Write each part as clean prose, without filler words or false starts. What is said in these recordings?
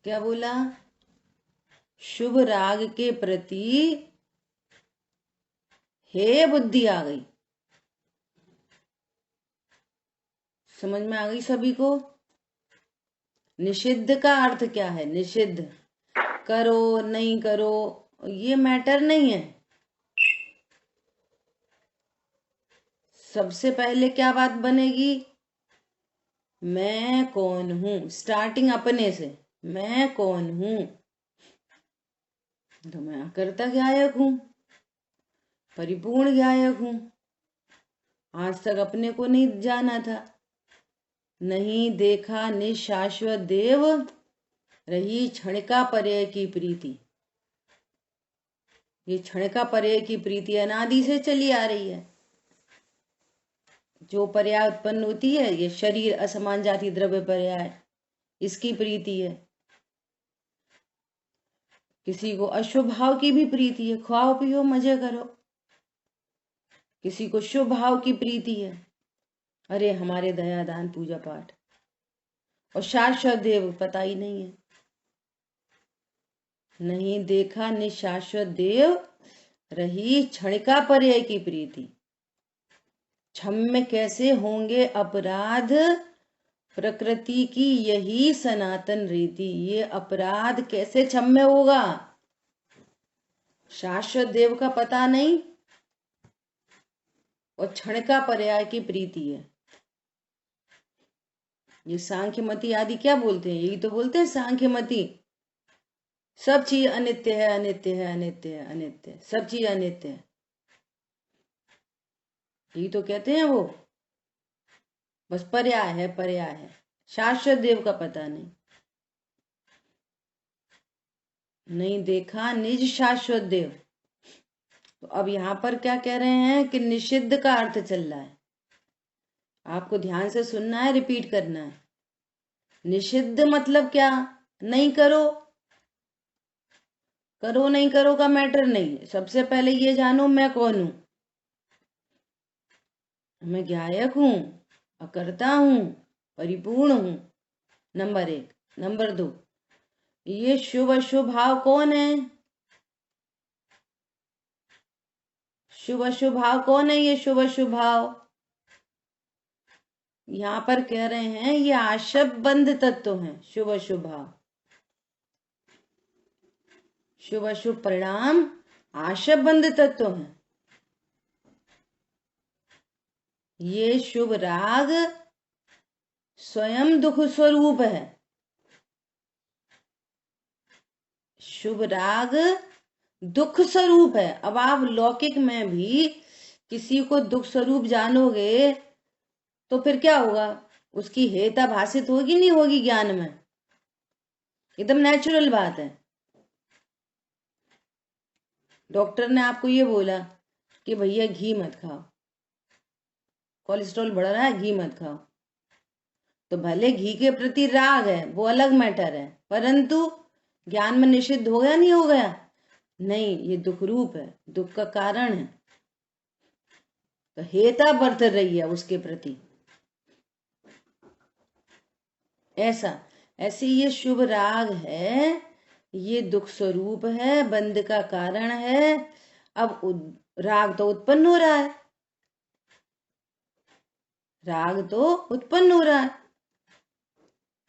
क्या बोला? शुभ राग के प्रति हे बुद्धि आ गई। समझ में आ गई सभी को? निषिद्ध का अर्थ क्या है? निषिद्ध करो नहीं करो ये मैटर नहीं है। सबसे पहले क्या बात बनेगी? मैं कौन हूं। स्टार्टिंग अपने से, मैं कौन हूं। तो मैं अकर्ता गायक हूं, परिपूर्ण गायक हूं। आज तक अपने को नहीं जाना था। नहीं देखा निशाश्वत देव, रही क्षणिका पर्याय की प्रीति। ये क्षणिका पर्याय की प्रीति अनादि से चली आ रही है। जो पर्याय उत्पन्न होती है ये शरीर असमान जाति द्रव्य पर्याय, इसकी प्रीति है। किसी को अशुभ भाव की भी प्रीति है, खाओ पियो मजे करो। किसी को शुभ भाव की प्रीति है, अरे हमारे दया दान पूजा पाठ। और शाश्वत देव पता ही नहीं है। नहीं देखा निशाश्वत देव, रही क्षणिका पर्याय की प्रीति। क्षम्य कैसे होंगे अपराध, प्रकृति की यही सनातन रीति। ये अपराध कैसे क्षम्य होगा? शाश्वत देव का पता नहीं और क्षणिका पर्याय की प्रीति है। ये सांख्यमति आदि क्या बोलते हैं? यही तो बोलते हैं सांख्यमति, सब चीज अनित्य है, अनित्य है, अनित्य है, अनित्य है, सब चीज अनित्य है। यही तो कहते हैं वो। बस पर्याय है, पर्याय है। शाश्वत देव का पता नहीं। नहीं देखा निज शाश्वत देव। तो अब यहां पर क्या कह रहे हैं कि निषिद्ध का अर्थ चल रहा है। आपको ध्यान से सुनना है, रिपीट करना है। निषिद्ध मतलब क्या? नहीं करो। करो नहीं करो का मैटर नहीं है। सबसे पहले ये जानो मैं कौन हूं। मैं गायक हूं, अकर्ता हूं, परिपूर्ण हूं, नंबर 1। नंबर 2, ये शुभ अशुभ भाव कौन है? शुभ अशुभ भाव कौन है? ये शुभ अशुभ भाव यहां पर कह रहे हैं ये आशब बंध तत्व हैं। शुभ अशुभ भाव, शुभ अशुभ परिणाम आशब बंध तत्व हैं। ये शुभ राग स्वयं दुख स्वरूप है। शुभ राग दुख स्वरूप है। अब आप लौकिक में भी किसी को दुख स्वरूप जानोगे तो फिर क्या होगा? उसकी हेता भाषित होगी नहीं होगी ज्ञान में? एकदम नेचुरल बात है। डॉक्टर ने आपको ये बोला कि भैया घी मत खाओ, कोलेस्ट्रॉल बढ़ रहा है, घी मत खाओ। तो भले घी के प्रति राग है, वो अलग मैटर है, परंतु ज्ञान में निषिद्ध हो गया नहीं हो गया? नहीं, ये दुख रूप है, दुख का कारण है। तो हेता बरत रही है उसके प्रति। ऐसे ये शुभ राग है, ये दुख स्वरूप है, बंध का कारण है। अब राग तो उत्पन्न हो रहा है, राग तो उत्पन्न हो रहा है।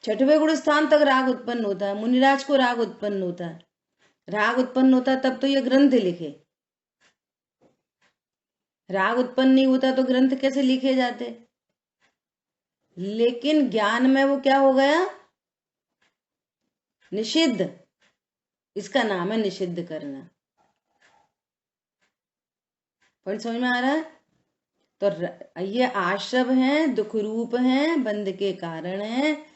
छठवें गुण स्थान तक राग उत्पन्न होता है। मुनिराज को राग उत्पन्न होता है। राग उत्पन्न होता तब तो ये ग्रंथ लिखे। राग उत्पन्न नहीं होता तो ग्रंथ कैसे लिखे जाते? लेकिन ज्ञान में वो क्या हो गया? निषिद्ध। इसका नाम है निषिद्ध करना। पॉइंट समझ में आ रहा है? तो ये आश्रव हैं, दुख रूप हैं, बंध के कारण हैं,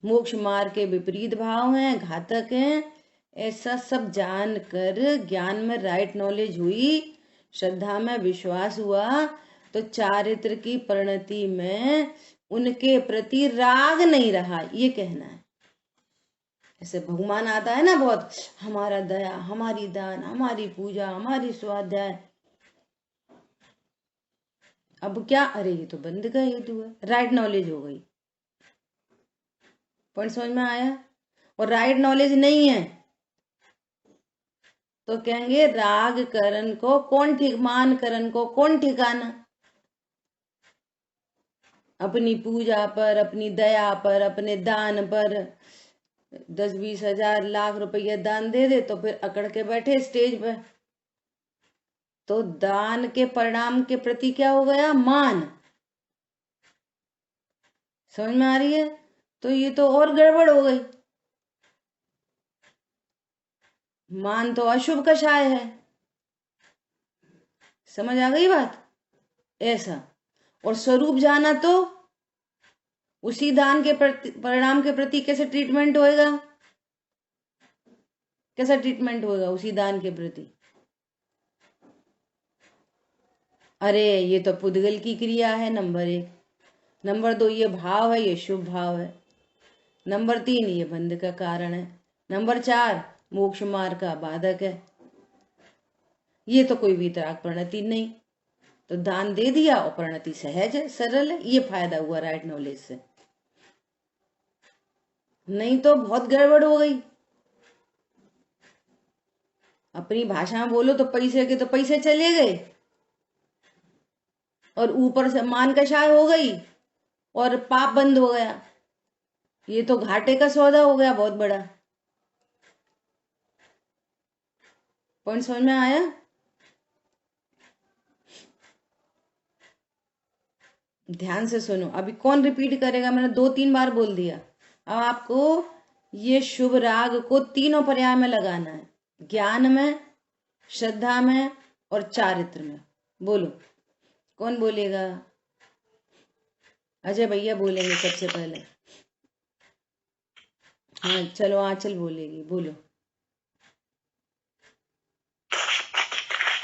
मोक्ष मार्ग के विपरीत भाव हैं, घातक हैं। ऐसा सब जानकर ज्ञान में राइट नॉलेज हुई, श्रद्धा में विश्वास हुआ, तो चारित्र की परिणति में उनके प्रति राग नहीं रहा, ये कहना है। ऐसे भगवान आता है ना बहुत, हमारा दया, हमारी दान, हमारी पूजा, हमारी स्वाध्याय। अब क्या? अरे ये तो बंद का हेतु है। राइट नॉलेज हो गई। पॉइंट समझ में आया? और राइट नॉलेज नहीं है, तो कहेंगे राग करण को कौन ठीक, मान करण को कौन ठिकाना। अपनी पूजा पर, अपनी दया पर, अपने दान पर 10-20 हजार लाख रुपया दान दे दे तो फिर अकड़ के बैठे स्टेज पे। तो दान के परिणाम के प्रति क्या हो गया, मान। समझ में आ रही है? तो ये तो और गड़बड़ हो गई। मान तो अशुभ कषाय है। समझ आ गई बात? ऐसा। और स्वरूप जाना तो उसी दान के परिणाम के प्रति कैसे ट्रीटमेंट होएगा, कैसा ट्रीटमेंट होगा उसी दान के प्रति? अरे ये तो पुद्गल की क्रिया है, नंबर 1। नंबर 2 ये भाव है, ये शुभ भाव है। नंबर 3 ये बंध का कारण है। नंबर 4 मोक्ष मार्ग का बाधक है। ये तो कोई वीतराग परिणति नहीं, तो दान दे दिया और परिणति सहज है, सरल है। ये फायदा हुआ राइट नॉलेज से। नहीं तो बहुत गड़बड़ हो गई। अपनी भाषा में बोलो तो पैसे के तो पैसे चले गए, और ऊपर से मान कषाय हो गई, और पाप बंद हो गया। ये तो घाटे का सौदा हो गया बहुत बड़ा। पॉइंट समझ में आया? ध्यान से सुनो। अभी कौन रिपीट करेगा? मैंने 2-3 बार बोल दिया। अब आपको ये शुभ राग को तीनों पर्याय में लगाना है, ज्ञान में, श्रद्धा में और चारित्र में। बोलो, कौन बोलेगा? अजय भैया बोलेंगे सबसे पहले। हाँ चलो, आंचल बोलेगी, बोलो।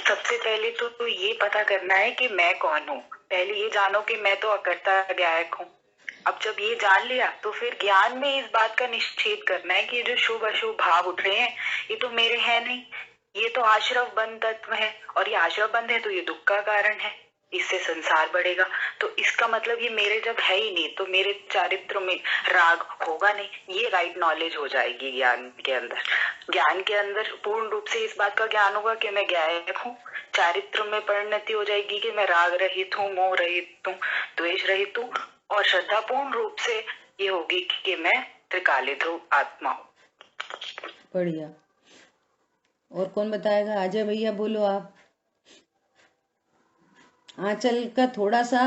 सबसे पहले तो ये पता करना है कि मैं कौन हूँ। पहले ये जानो कि मैं तो अकर्ता ज्ञायक हूँ। अब जब ये जान लिया तो फिर ज्ञान में इस बात का निश्चय करना है कि ये जो शुभ अशुभ भाव उठ रहे हैं ये तो मेरे है नहीं, ये तो आश्रव बंध तत्व है, और ये आश्रव बंध है तो ये दुख का कारण है, इससे संसार बढ़ेगा। तो इसका मतलब ये मेरे जब है ही नहीं तो मेरे चारित्र में राग होगा नहीं। ये राइट नॉलेज हो जाएगी ज्ञान के अंदर। ज्ञान के अंदर पूर्ण रूप से इस बात का ज्ञान होगा कि मैं ज्ञायक हूँ। चारित्र में परिणति हो जाएगी कि मैं राग रहित हूँ, मोह रहित हूँ, द्वेष रहित हूँ, और श्रद्धा पूर्ण रूप से ये होगी कि मैं त्रिकालिक आत्मा हूँ। बढ़िया। और कौन बताएगा? अजय भैया बोलो आप। आंचल का थोड़ा सा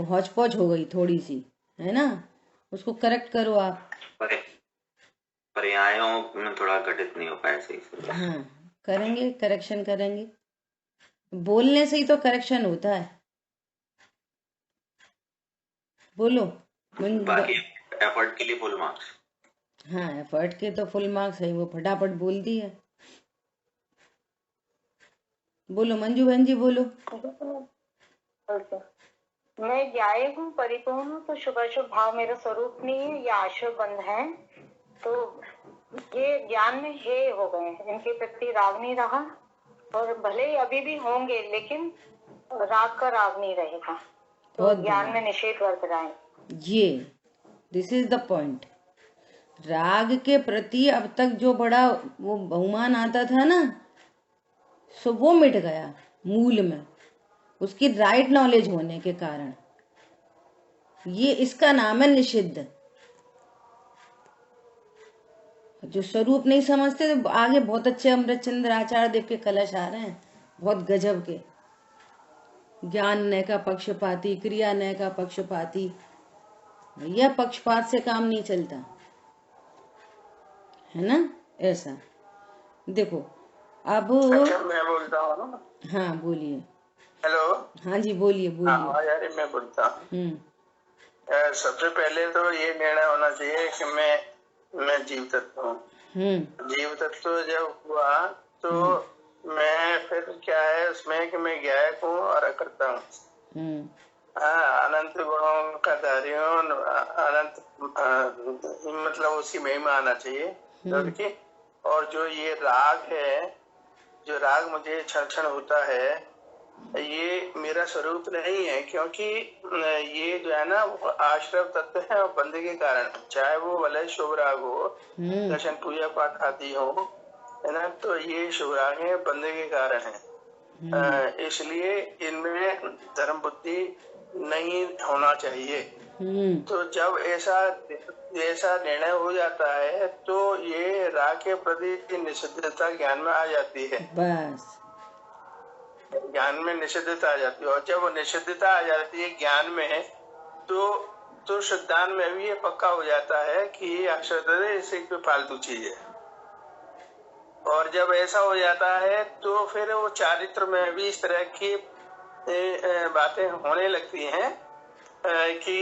हौच पौच हो गई थोड़ी सी, है ना? उसको करेक्ट करो आप। पर्यायों में थोड़ा घटित नहीं हो पाया सही से। हाँ करेंगे, करेक्शन करेंगे। बोलने से ही तो करेक्शन होता है। बोलो। बाकी एफर्ट के लिए फुल मार्क्स। हाँ एफर्ट के तो फुल मार्क्स है, वो फटाफट बोलती है। बोलो मंजू बहन जी, बोलो। मैं ज्ञायक हूँ, परिपूर्ण हूँ, तो शुभ अशुभ भाव मेरा स्वरूप नहीं है, ये आश्रव बंध है। तो ये ज्ञान में हे हो गए, इनके प्रति राग नहीं रहा, और भले ही अभी भी होंगे लेकिन राग का राग नहीं रहेगा। तो ज्ञान में निषेध वर्त रहा है। ये दिस इज द पॉइंट। राग के प्रति अब तक जो बड़ा वो बहुमान आता था ना, सो वो मिट गया मूल में, उसकी राइट नॉलेज होने के कारण। ये इसका नाम है निषिद्ध। जो स्वरूप नहीं समझते तो आगे बहुत अच्छे अमृतचंद्र आचार्य देव के कलश आ रहे हैं, बहुत गजब के। ज्ञान नय का पक्षपाती, क्रिया नय का पक्षपाती। भैया पक्षपात से काम नहीं चलता है ना? ऐसा देखो। अब अच्छा, मैं बोलता हूँ ना। हाँ बोलिए। हेलो। हाँ जी बोलिए बोलिए। हाँ यार, मैं बोलता हूँ। सबसे पहले तो ये निर्णय होना चाहिए कि मैं जीव तत्व हूँ। जीव तत्व जब हुआ तो मैं फिर क्या है उसमें कि मैं ज्ञायक हूँ और अकर्ता हूँ। अनंत गुणों का धारी हूँ, अनंत मतलब उसकी महिमा आना चाहिए। और जो ये राग है, जो राग मुझे क्षण क्षण होता है, ये मेरा स्वरूप नहीं है, क्योंकि ये जो है ना वो आश्रव तत्व है और बंधे के कारण, चाहे वो भले शुभ राग हो, दर्शन पूजा पाठ आदि हो, है ना, तो ये शुभ राग है, बंधे के कारण है। इसलिए इनमें धर्म बुद्धि नहीं होना चाहिए। तो जब ऐसा निर्णय हो जाता है तो ये राग के प्रति निषिद्धता ज्ञान में आ जाती है। बस ज्ञान में निषिद्धता आ जाती है, और जब वो निषिद्धता आ जाती है ज्ञान में, तो सिद्धांत में भी ये पक्का हो जाता है कि ये अक्षर इसे कोई फालतू चीज है। और जब ऐसा हो जाता है तो फिर वो चारित्र में भी इस तरह की बातें होने लगती हैं कि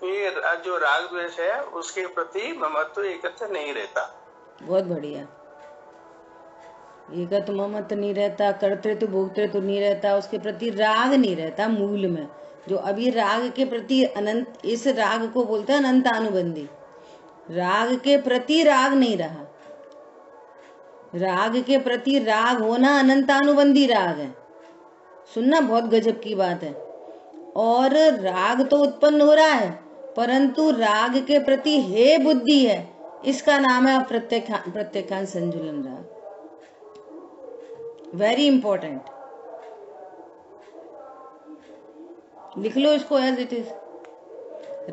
ये जो राग द्वेष है उसके प्रति ममत्व एकत्र नहीं रहता। बहुत बढ़िया। एकत्व ममत्व नहीं रहता, कर्तृत्व भोक्तृत्व नहीं रहता, उसके प्रति राग नहीं रहता मूल में। जो अभी राग के प्रति अनंत, इस राग को बोलते हैं अनंत अनुबंधी। राग के प्रति राग नहीं रहा। राग के प्रति राग होना अनंतानुबंधी राग है। सुनना, बहुत गजब की बात है। और राग तो उत्पन्न हो रहा है, परंतु राग के प्रति हे बुद्धि है, इसका नाम है प्रत्येकांश संजुलन राग। वेरी इंपॉर्टेंट, लिख लो इसको एज इट इज।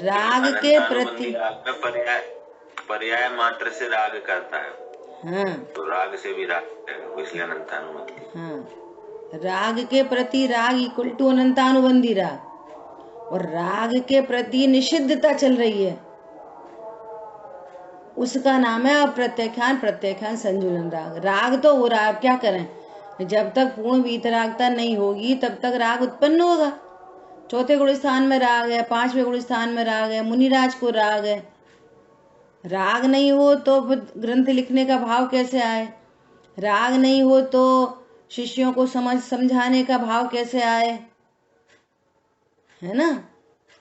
राग के प्रति पर्याय मात्र से राग करता है। हाँ, तो राग से भी राग है, इसलिए अनंतानुबंधी। हाँ, राग के प्रति राग इक्वल टू अनंतानुबंधी राग। और राग के प्रति निषिद्धता चल रही है, उसका नाम है प्रत्येखान संजुलन राग। राग तो हो रहा है, अब क्या करें, जब तक पूर्ण वीतरागता नहीं होगी तब तक राग उत्पन्न होगा। चौथे गुण स्थान में राग है, पांचवें गुण स्थान में राग है, मुनिराज को राग है। राग नहीं हो तो ग्रंथ लिखने का भाव कैसे आए? राग नहीं हो तो शिष्यों को समझाने का भाव कैसे आए? है ना,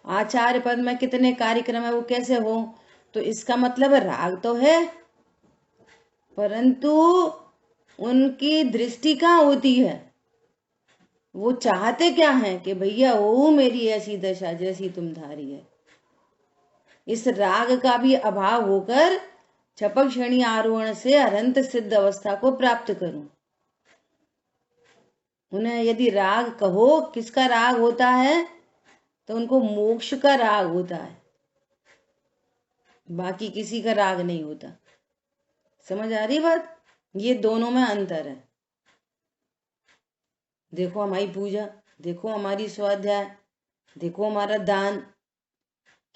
आचार्य पद में कितने कार्यक्रम है वो कैसे हो? तो इसका मतलब राग तो है, परंतु उनकी दृष्टि कहाँ होती है? वो चाहते क्या है कि भैया ओ मेरी ऐसी दशा जैसी तुम धारी है। इस राग का भी अभाव होकर छपक श्रेणी आरोहण से अनंत सिद्ध अवस्था को प्राप्त करूं। उन्हें यदि राग कहो, किसका राग होता है? तो उनको मोक्ष का राग होता है, बाकी किसी का राग नहीं होता। समझ आ रही बात? ये दोनों में अंतर है। देखो हमारी पूजा, देखो हमारी स्वाध्याय, देखो हमारा दान,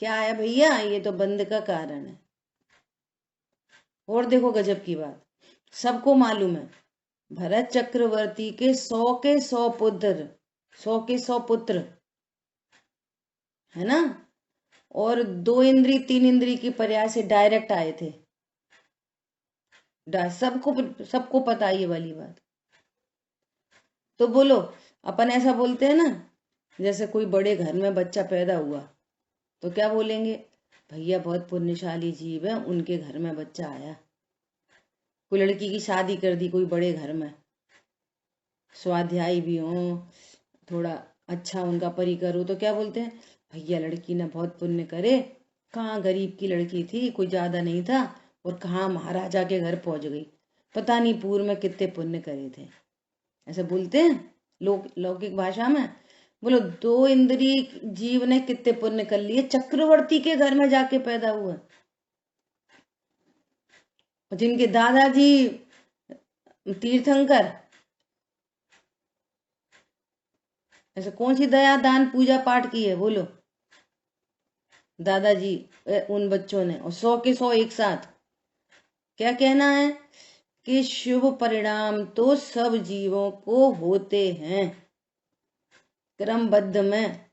क्या है भैया? ये तो बंद का कारण है। और देखो गजब की बात, सबको मालूम है भरत चक्रवर्ती के 100 के 100 पुत्र, 100 के 100 पुत्र है ना, और 2 इंद्री 3 इंद्री की पर्याय से डायरेक्ट आए थे। सबको पता ये वाली बात। तो बोलो, अपन ऐसा बोलते हैं ना, जैसे कोई बड़े घर में बच्चा पैदा हुआ तो क्या बोलेंगे? भैया बहुत पुण्यशाली जीव है, उनके घर में बच्चा आया। कोई लड़की की शादी कर दी कोई बड़े घर में, स्वाध्यायी भी हो, थोड़ा अच्छा उनका परिकर हो, तो क्या बोलते हैं? भैया लड़की ने बहुत पुण्य करे, कहाँ गरीब की लड़की थी, कोई ज्यादा नहीं था, और कहाँ महाराजा के घर पहुंच गई, पता नहीं पूर्व में कितने पुण्य करे थे। ऐसे बोलते हैं लौकिक भाषा में। बोलो 2 इंद्री जीव ने कितने पुण्य कर लिए, चक्रवर्ती के घर में जाके पैदा हुआ। जिनके दादाजी तीर्थंकर, ऐसे कौन सी दया दान पूजा पाठ की है? बोलो दादाजी उन बच्चों ने, और 100 के 100 एक साथ। क्या कहना है कि शुभ परिणाम तो सब जीवों को होते हैं, क्रमबद्ध में,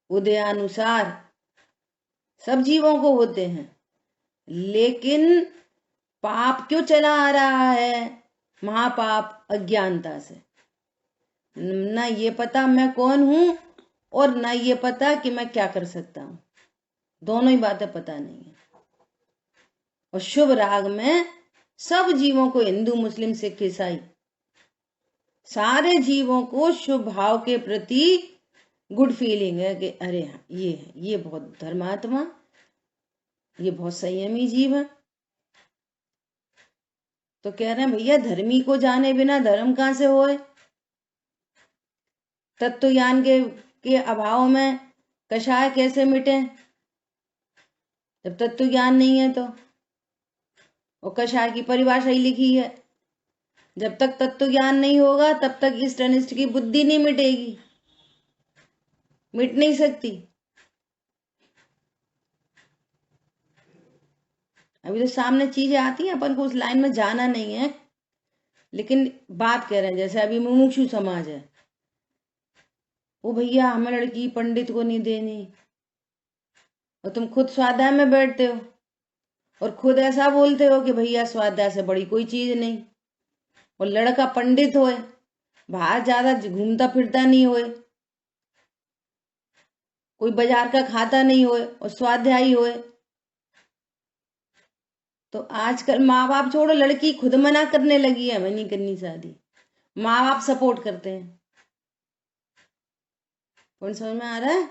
उदयानुसार सब जीवों को होते हैं। लेकिन पाप क्यों चला आ रहा है? महापाप अज्ञानता से। ना ये पता मैं कौन हूं, और ना ये पता कि मैं क्या कर सकता हूं। दोनों ही बातें पता नहीं है। और शुभ राग में सब जीवों को, हिंदू मुस्लिम सिख ईसाई, सारे जीवों को शुभ भाव के प्रति गुड फीलिंग है कि अरे ये बहुत धर्मात्मा, ये बहुत संयमी जीव है। तो कह रहे हैं भैया धर्मी को जाने बिना धर्म कहां से होए। तत्व ज्ञान के अभाव में कषाय कैसे मिटे, जब तत्व ज्ञान नहीं है तो। और कषाय की परिभाषा ही लिखी है, जब तक तत्व ज्ञान नहीं होगा तब तक इष्ट अनिष्ट की बुद्धि नहीं मिटेगी, मिट नहीं सकती। अभी तो सामने चीजें आती हैं, अपन को उस लाइन में जाना नहीं है, लेकिन बात कह रहे हैं जैसे अभी मुमुक्षु समाज है, वो भैया हमें लड़की पंडित को नहीं देनी, और तुम खुद स्वाध्याय में बैठते हो और खुद ऐसा बोलते हो कि भैया स्वाध्याय से बड़ी कोई चीज नहीं, और लड़का पंडित होए, बाहर ज्यादा घूमता फिरता नहीं होए, कोई बाजार का खाता नहीं होए और स्वाध्यायी होए। तो आजकल माँ बाप छोड़ो, लड़की खुद मना करने लगी है हमें नहीं करनी शादी, माँ बाप सपोर्ट करते हैं। कौन समझ में आ रहा है?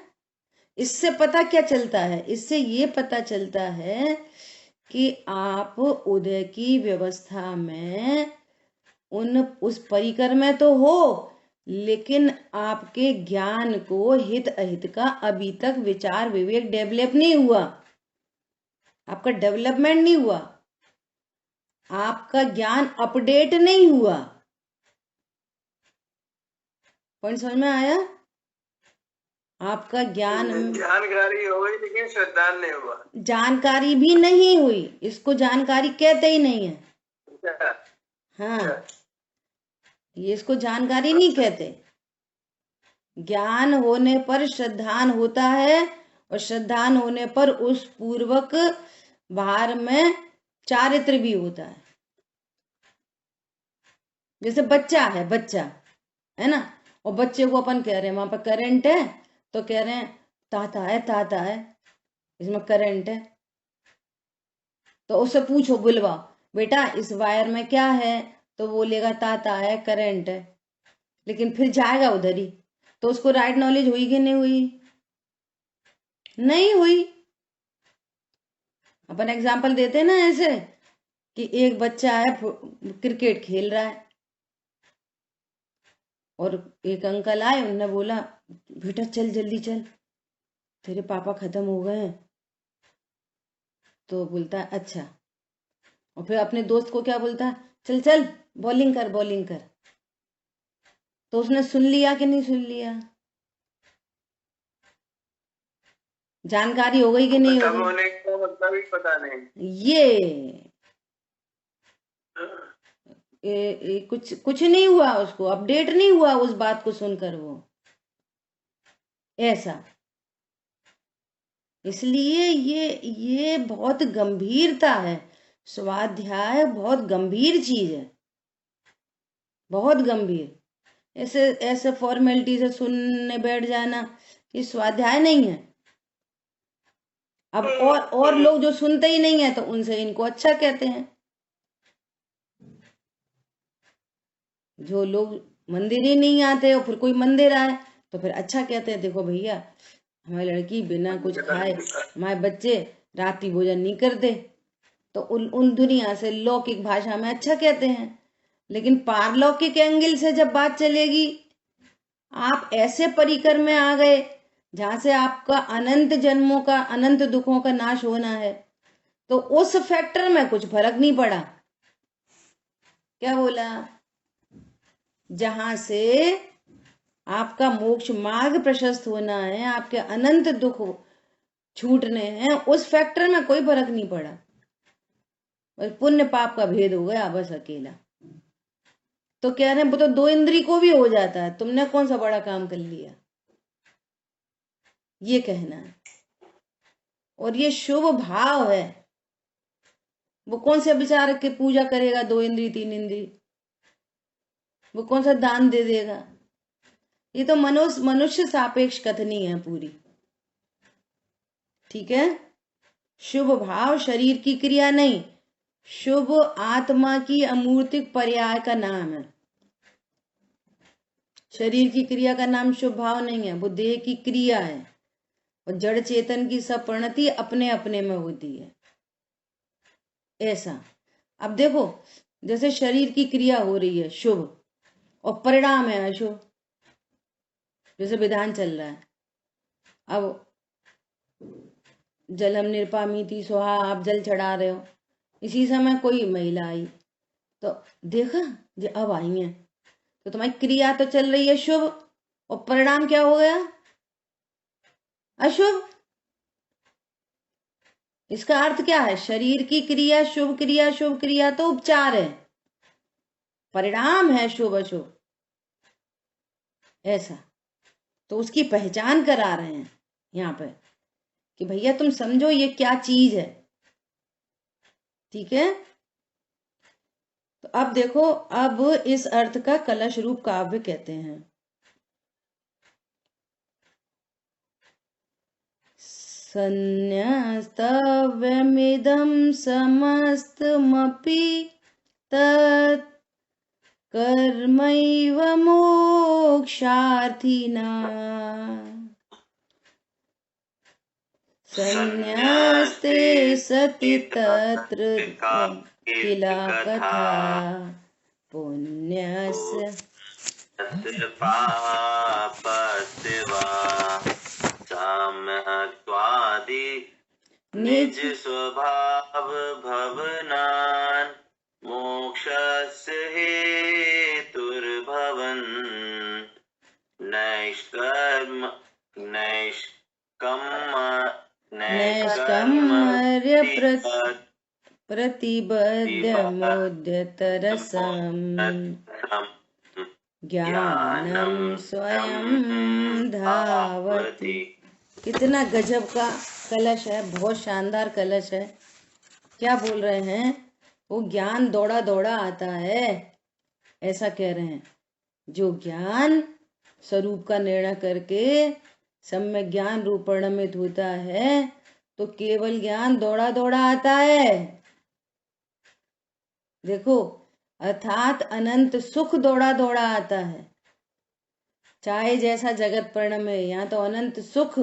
इससे पता क्या चलता है? इससे ये पता चलता है कि आप उदय की व्यवस्था में उस परिकर में तो हो, लेकिन आपके ज्ञान को हित अहित का अभी तक विचार विवेक डेवलप नहीं हुआ, आपका डेवलपमेंट नहीं हुआ, आपका ज्ञान अपडेट नहीं हुआ। पॉइंट समझ में आया? आपका ज्ञान जानकारी हो गई लेकिन श्रद्धा नहीं हुआ, जानकारी भी नहीं हुई, इसको जानकारी कहते ही नहीं है। हाँ, ये इसको जानकारी नहीं कहते। ज्ञान होने पर श्रद्धान होता है, और श्रद्धान होने पर उस पूर्वक बाहर में चारित्र भी होता है। जैसे बच्चा है ना, और बच्चे को अपन कह रहे हैं वहां पर करंट है, तो कह रहे हैं ताता है इसमें करंट है, तो उससे पूछो बुलवा बेटा इस वायर में क्या है, तो बोलेगा ताता है करंट है, लेकिन फिर जाएगा उधर ही, तो उसको राइट नॉलेज हुई कि नहीं हुई? नहीं हुई। अपन एग्जाम्पल देते हैं ना ऐसे कि एक बच्चा है क्रिकेट खेल रहा है, और एक अंकल आए, उन्होंने बोला बेटा चल जल्दी चल तेरे पापा खत्म हो गए हैं, तो बोलता है अच्छा, और फिर अपने दोस्त को क्या बोलता है, चल चल बॉलिंग कर। तो उसने सुन लिया कि नहीं सुन लिया? जानकारी हो गई कि नहीं हो गई? होने का मतलब ही पता नहीं। ये कुछ नहीं हुआ, उसको अपडेट नहीं हुआ उस बात को सुनकर वो ऐसा। इसलिए ये बहुत गंभीरता है, स्वाध्याय बहुत गंभीर चीज है, बहुत गंभीर। ऐसे फॉर्मेलिटी से सुनने बैठ जाना, ये स्वाध्याय नहीं है। अब और लोग जो सुनते ही नहीं है तो उनसे इनको अच्छा कहते हैं। जो लोग मंदिर ही नहीं आते और फिर कोई मंदिर आए तो फिर अच्छा कहते हैं, देखो भैया हमारी लड़की बिना कुछ खाए, हमारे बच्चे रात्रि भोजन नहीं करते, तो उन दुनिया से लौकिक भाषा में अच्छा कहते हैं। लेकिन पारलौकिक एंगल से जब बात चलेगी, आप ऐसे परिकर में आ गए जहां से आपका अनंत जन्मों का, अनंत दुखों का नाश होना है, तो उस फैक्टर में कुछ फर्क नहीं पड़ा। क्या बोला? जहां से आपका मोक्ष मार्ग प्रशस्त होना है, आपके अनंत दुख छूटने हैं, उस फैक्टर में कोई फर्क नहीं पड़ा। पुण्य पाप का भेद हो गया बस अकेला। तो कह रहे हैं वो तो 2 इंद्री को भी हो जाता है, तुमने कौन सा बड़ा काम कर लिया, ये कहना है। और ये शुभ भाव है, वो कौन से विचार के पूजा करेगा 2 इंद्री 3 इंद्री, वो कौन सा दान दे देगा? ये तो मनुष्य सापेक्ष कथनी है पूरी, ठीक है। शुभ भाव शरीर की क्रिया नहीं, शुभ आत्मा की अमूर्तिक पर्याय का नाम है। शरीर की क्रिया का नाम शुभ भाव नहीं है, वो देह की क्रिया है। और जड़ चेतन की सब परिणति अपने अपने में होती है, ऐसा। अब देखो, जैसे शरीर की क्रिया हो रही है शुभ और परिणाम है अशुभ, जैसे विधान चल रहा है। अब जलम निर्पामीति स्वाहा, आप जल चढ़ा रहे हो, इसी समय कोई महिला आई तो देखा जो अब आई है, तो तुम्हारी क्रिया तो चल रही है शुभ और परिणाम क्या हो गया? अशुभ। इसका अर्थ क्या है? शरीर की क्रिया शुभ क्रिया शुभ क्रिया तो उपचार है, परिणाम है शुभ अशुभ, ऐसा। तो उसकी पहचान करा रहे हैं यहाँ पे कि भैया तुम समझो ये क्या चीज है, ठीक है। तो अब देखो, अब इस अर्थ का कलश रूप काव्य कहते हैं। संन्यस्तव्यमिदं समस्तमपि तत् कर्मैव मोक्षार्थिना। संन्यस्ते सति तत्र किल कथा पुण्यस्य पापस्य वा साम्यत्वादि निज स्वभाव भवनान् मोक्षस्य हेतुर्भवन् नैष्कर्म्य प्रतिबद्धमुद्यतरसम् ज्ञानम स्वयं धावति। कितना गजब का कलश है, बहुत शानदार कलश है। क्या बोल रहे हैं? वो ज्ञान दौड़ा दौड़ा आता है, ऐसा कह रहे हैं। जो ज्ञान स्वरूप का निर्णय करके सम्यक ज्ञान रूप परिणमित होता है, तो केवल ज्ञान दौड़ा दौड़ा आता है। देखो, अर्थात अनंत सुख दौड़ा दौड़ा आता है। चाहे जैसा जगत परिणमे, यहाँ तो अनंत सुख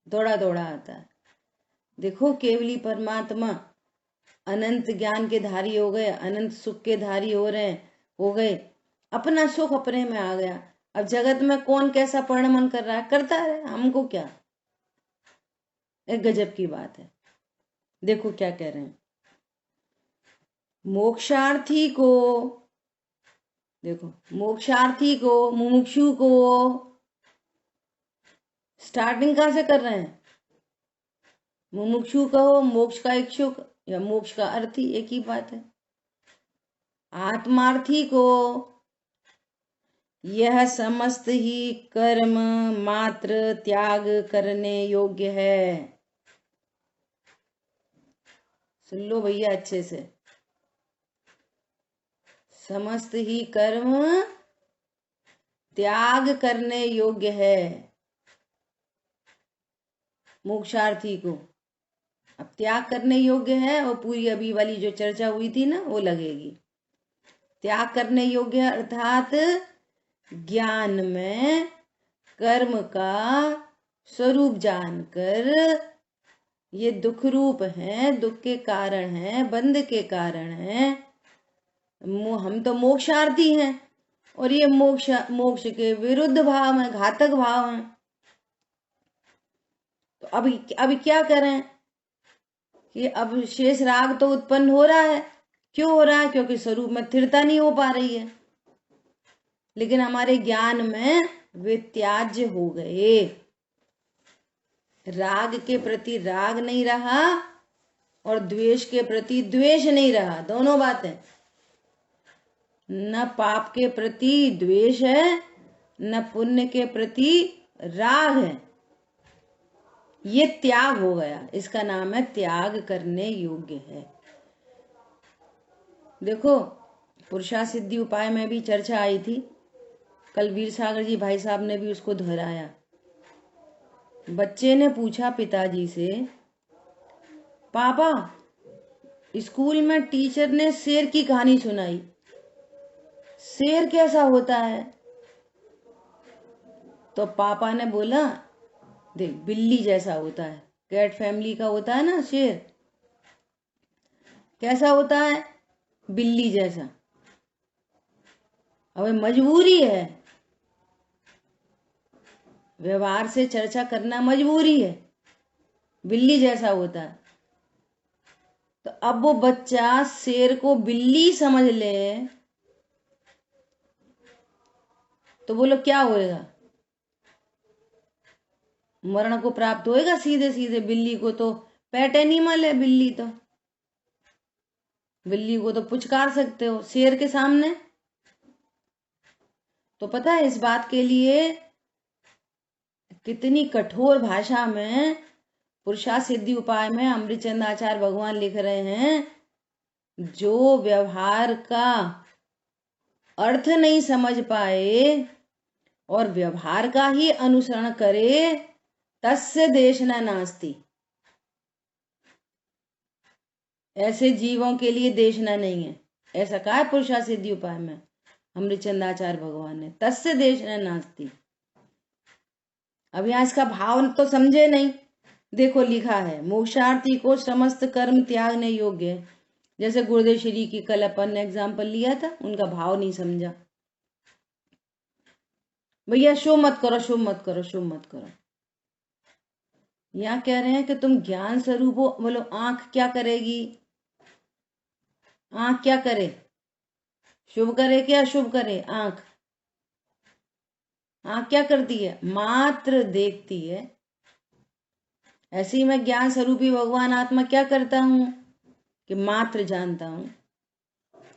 दौड़ा दौड़ा आता है। देखो, केवली परमात्मा अनंत ज्ञान के धारी हो गए, अनंत सुख के धारी हो गए, अपना सुख अपने में आ गया। अब जगत में कौन कैसा परिणमन कर रहा है, करता है, हमको क्या। एक गजब की बात है। देखो क्या कह रहे हैं, मोक्षार्थी को, देखो मोक्षार्थी को, मुमुक्षु को, स्टार्टिंग कहां से कर रहे हैं? मुमुक्षु कहो, मोक्ष का इच्छुक या मोक्ष का अर्थी, एक ही बात है। आत्मार्थी को यह समस्त ही कर्म मात्र त्याग करने योग्य है। सुन लो भैया अच्छे से, समस्त ही कर्म त्याग करने योग्य है मोक्षार्थी को। अब त्याग करने योग्य है, और पूरी अभी वाली जो चर्चा हुई थी ना, वो लगेगी। त्याग करने योग्य अर्थात ज्ञान में कर्म का स्वरूप जानकर ये दुख रूप है, दुख के कारण है, बंध के कारण है, हम तो मोक्षार्थी हैं, और ये मोक्ष के विरुद्ध भाव है, घातक भाव है। तो अभी क्या करें कि अब शेष राग तो उत्पन्न हो रहा है। क्यों हो रहा है? क्योंकि स्वरूप में स्थिरता नहीं हो पा रही है, लेकिन हमारे ज्ञान में वे त्याज्य हो गए। राग के प्रति राग नहीं रहा और द्वेष के प्रति द्वेष नहीं रहा, दोनों बातें। न पाप के प्रति द्वेष है, न पुण्य के प्रति राग है। ये त्याग हो गया, इसका नाम है त्याग करने योग्य है। देखो, पुरुषा सिद्धि उपाय में भी चर्चा आई थी, कल वीर सागर जी भाई साहब ने भी उसको दोहराया। बच्चे ने पूछा पिताजी से, पापा स्कूल में टीचर ने शेर की कहानी सुनाई, शेर कैसा होता है? तो पापा ने बोला देख बिल्ली जैसा होता है, कैट फैमिली का होता है ना शेर, कैसा होता है? बिल्ली जैसा। अब मजबूरी है, व्यवहार से चर्चा करना मजबूरी है, बिल्ली जैसा होता है। तो अब वो बच्चा शेर को बिल्ली समझ ले तो बोलो क्या होएगा? मरण को प्राप्त होएगा सीधे सीधे। बिल्ली को तो पेट एनिमल है, बिल्ली तो, बिल्ली को तो पुचकार सकते हो, शेर के सामने तो पता है इस बात के लिए कितनी कठोर भाषा में पुरुषार्थ सिद्धि उपाय में अमृतचंद आचार्य भगवान लिख रहे हैं, जो व्यवहार का अर्थ नहीं समझ पाए और व्यवहार का ही अनुसरण करे तस्य देशना नास्ति। ऐसे जीवों के लिए देशना नहीं है, ऐसा कहा है पुरुषार्थ सिद्धि उपाय में अमृतचंद आचार्य भगवान ने, तस्य देशना नास्ति। अब यहाँ इसका भाव तो समझे नहीं। देखो लिखा है मोक्षार्थी को समस्त कर्म त्यागने योग्य है। जैसे गुरुदेव श्री की कल अपन ने एग्जाम्पल लिया था, उनका भाव नहीं समझा। भैया शो मत करो, शो मत करो, शो मत करो। यहाँ कह रहे हैं कि तुम ज्ञान स्वरूप हो। बोलो आंख क्या करेगी? आंख क्या करे? शुभ करे क्या अशुभ करे? आंख क्या करती है? मात्र देखती है। ऐसे ही मैं ज्ञान स्वरूपी भगवान आत्मा क्या करता हूं कि मात्र जानता हूं।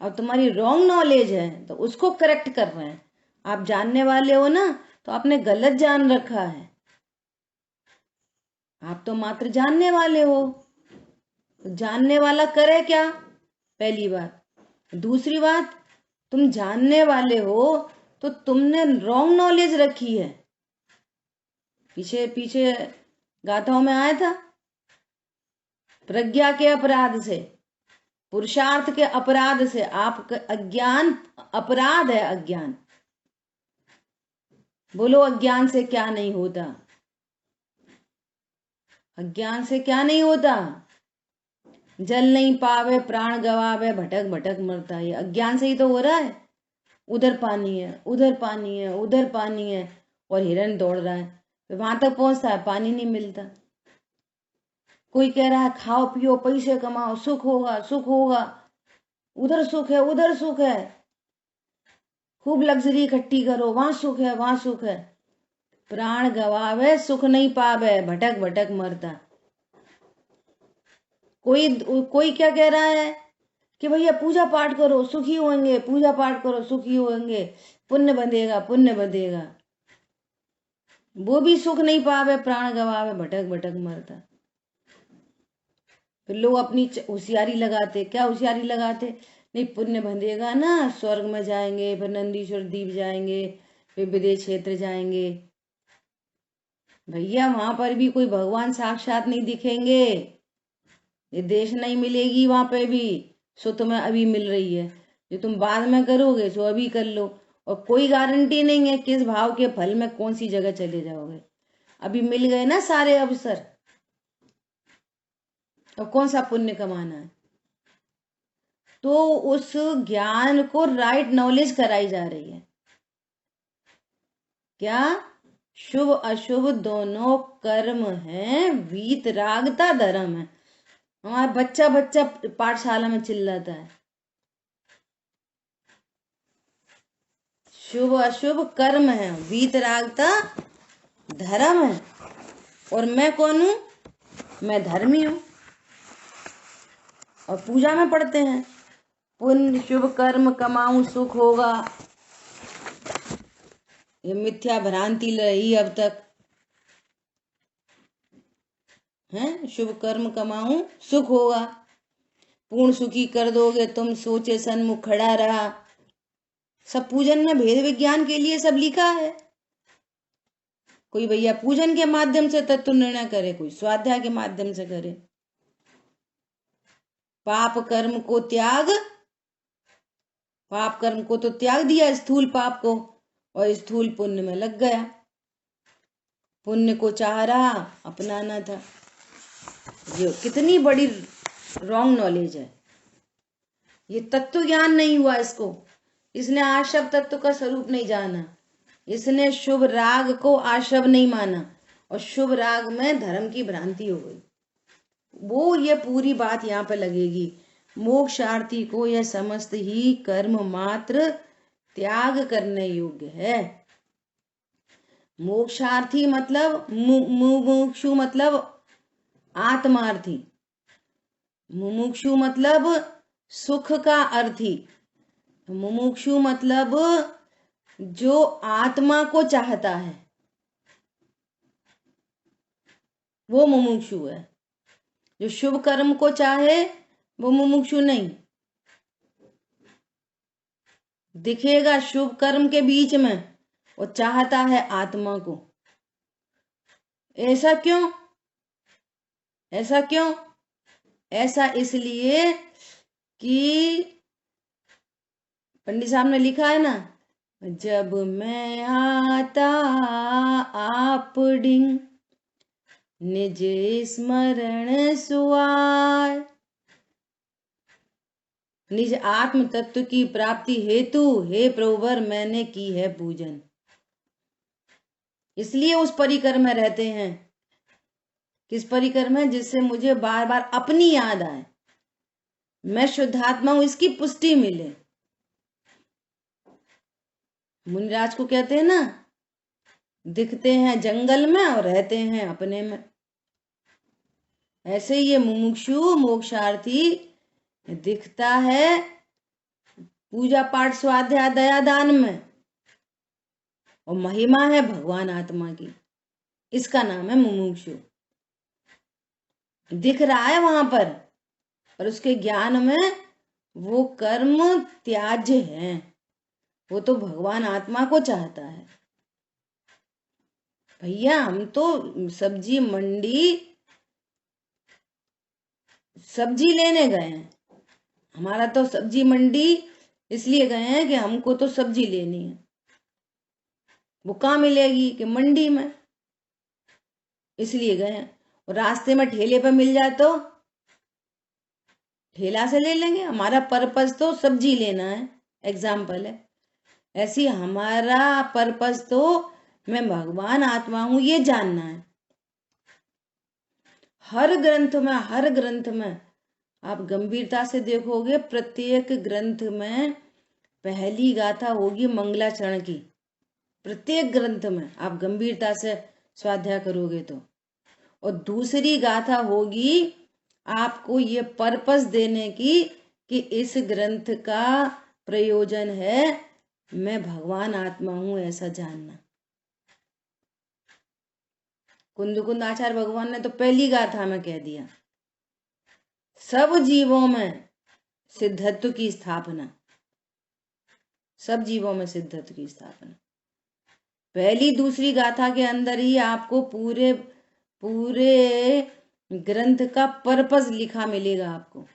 अब तुम्हारी रॉन्ग नॉलेज है तो उसको करेक्ट कर रहे हैं। आप जानने वाले हो ना, तो आपने गलत जान रखा है। आप तो मात्र जानने वाले हो, तो जानने वाला करे क्या? पहली बात। दूसरी बात, तुम जानने वाले हो तो तुमने रॉन्ग नॉलेज रखी है। पीछे पीछे गाथाओं में आया था, प्रज्ञा के अपराध से, पुरुषार्थ के अपराध से, आपका अज्ञान अपराध है। अज्ञान, बोलो अज्ञान से क्या नहीं होता? अज्ञान से क्या नहीं होता? जल नहीं पावे प्राण गवावे, भटक भटक मरता। ये अज्ञान से ही तो हो रहा है। उधर पानी है, उधर पानी है, उधर पानी है, और हिरण दौड़ रहा है, वहां तक पहुंचता है, पानी नहीं मिलता। कोई कह रहा है खाओ पियो पैसे कमाओ सुख होगा, सुख होगा, उधर सुख है, उधर सुख है, खूब लग्जरी इकट्ठी करो, वहां सुख है, वहां सुख है। प्राण गवावे सुख नहीं पावे, भटक भटक मरता। कोई क्या कह रहा है कि भैया पूजा पाठ करो सुखी होंगे, पूजा पाठ करो सुखी होंगे, पुण्य बंधेगा, पुण्य बंधेगा। वो भी सुख नहीं पावे, प्राण गवावे, भटक भटक मरता। फिर लोग अपनी होशियारी लगाते। क्या होशियारी लगाते? नहीं पुण्य बंधेगा ना, स्वर्ग में जाएंगे, फिर नंदीश्वर द्वीप जाएंगे, फिर विदेश क्षेत्र जाएंगे। भैया वहां पर भी कोई भगवान साक्षात नहीं दिखेंगे, ये देश नहीं मिलेगी वहां पे भी। सो तुम्हें अभी मिल रही है, जो तुम बाद में करोगे सो अभी कर लो, और कोई गारंटी नहीं है किस भाव के फल में कौन सी जगह चले जाओगे। अभी मिल गए ना सारे अवसर, और कौन सा पुण्य कमाना है। तो उस ज्ञान को राइट नॉलेज कराई जा रही है। क्या? शुभ अशुभ दोनों कर्म हैं, वीतरागता धर्म है। हमारा बच्चा बच्चा पाठशाला में चिल्लाता है शुभ अशुभ कर्म है, वीतरागता धर्म है। और मैं कौन हूं? मैं धर्मी हूं। और पूजा में पढ़ते हैं पुण्य शुभ कर्म कमाऊं सुख होगा। ये मिथ्या भ्रांति रही अब तक है। शुभ कर्म कमाऊं सुख होगा, पूर्ण सुखी कर दोगे तुम, सोचे सन्मुख खड़ा रहा। सब पूजन में भेद विज्ञान के लिए सब लिखा है। कोई भैया पूजन के माध्यम से तत्व निर्णय करे, कोई स्वाध्याय के माध्यम से करे। पाप कर्म को तो त्याग दिया, स्थूल पाप को, और स्थूल पुण्य में लग गया। पुण्य को चाह रहा, अपनाना था। ये कितनी बड़ी रॉन्ग नॉलेज है। ये तत्व ज्ञान नहीं हुआ इसको। इसने आशव तत्व का स्वरूप नहीं जाना। इसने शुभ राग को आशव नहीं माना और शुभ राग में धर्म की भ्रांति हो गई। वो ये पूरी बात यहाँ पे लगेगी। मोक्षार्थी को यह समस्त ही कर्म मात्र त्याग करने योग्य है। मोक्षार्थी मतलब मुमुक्षु मतलब आत्मार्थी, मुमुक्षु मतलब सुख का अर्थी, मुमुक्षु मतलब जो आत्मा को चाहता है वो मुमुक्षु है। जो शुभ कर्म को चाहे वो मुमुक्षु नहीं। दिखेगा शुभ कर्म के बीच में, वो चाहता है आत्मा को। ऐसा क्यों? ऐसा क्यों? ऐसा इसलिए कि पंडित साहब ने लिखा है ना, जब मैं आता आप डिंग निज स्मरण सुआर। निज आत्म तत्व की प्राप्ति हेतु हे प्रभुवर मैंने की है पूजन। इसलिए उस परिकर में रहते हैं। किस परिकर में? जिससे मुझे बार बार अपनी याद आए, मैं शुद्धात्मा हूं, इसकी पुष्टि मिले। मुनिराज को कहते हैं ना, दिखते हैं जंगल में और रहते हैं अपने में। ऐसे ये मुमुक्षु मोक्षार्थी दिखता है पूजा पाठ स्वाध्याय दया दान में और महिमा है भगवान आत्मा की। इसका नाम है मुमुक्षु। दिख रहा है वहां पर उसके ज्ञान में वो कर्म त्याज्य है। वो तो भगवान आत्मा को चाहता है। भैया हम तो सब्जी मंडी सब्जी लेने गए हैं। हमारा तो सब्जी मंडी इसलिए गए हैं कि हमको तो सब्जी लेनी है। वो कहाँ मिलेगी? कि मंडी में, इसलिए गए हैं। और रास्ते में ठेले पे मिल जाए तो ठेला से ले लेंगे। हमारा पर्पस तो सब्जी लेना है, एग्जाम्पल है। ऐसी हमारा पर्पस तो मैं भगवान आत्मा हूं ये जानना है। हर ग्रंथ में आप गंभीरता से देखोगे, प्रत्येक ग्रंथ में पहली गाथा होगी मंगलाचरण की। प्रत्येक ग्रंथ में आप गंभीरता से स्वाध्याय करोगे तो। और दूसरी गाथा होगी आपको ये पर्पस देने की कि इस ग्रंथ का प्रयोजन है मैं भगवान आत्मा हूं ऐसा जानना। कुंद आचार्य भगवान ने तो पहली गाथा में कह दिया, सब जीवों में सिद्धत्व की स्थापना। सब जीवों में सिद्धत्व की स्थापना पहली दूसरी गाथा के अंदर ही आपको पूरे ग्रंथ का पर्पस लिखा मिलेगा आपको।